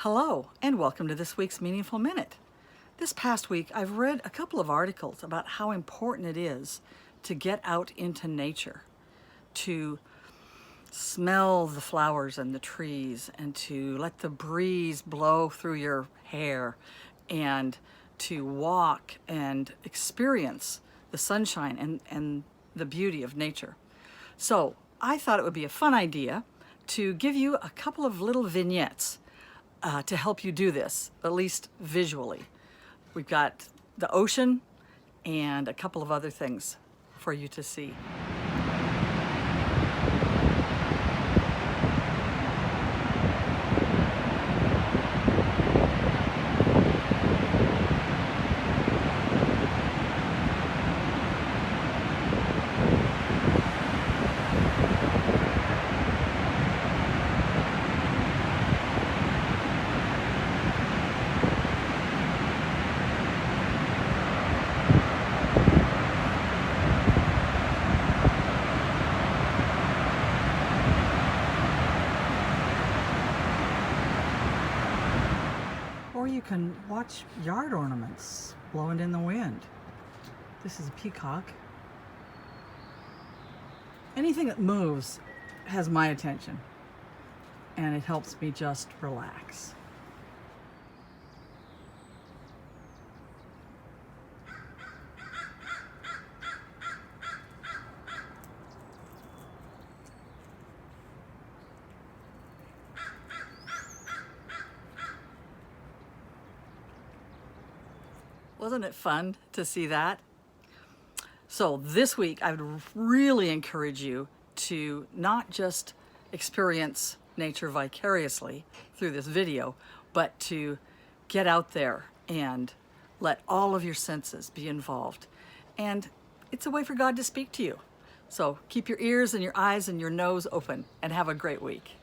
Hello, and welcome to this week's Meaningful Minute. This past week, I've read a couple of articles about how important it is to get out into nature, to smell the flowers and the trees, and to let the breeze blow through your hair, and to walk and experience the sunshine and the beauty of nature. So I thought it would be a fun idea to give you a couple of little vignettes to help you do this, at least visually. We've got the ocean and a couple of other things for you to see. Or you can watch yard ornaments blowing in the wind. This is a peacock. Anything that moves has my attention, and it helps me just relax. Wasn't it fun to see that? So this week, I would really encourage you to not just experience nature vicariously through this video, but to get out there and let all of your senses be involved. And it's a way for God to speak to you. So keep your ears and your eyes and your nose open and have a great week.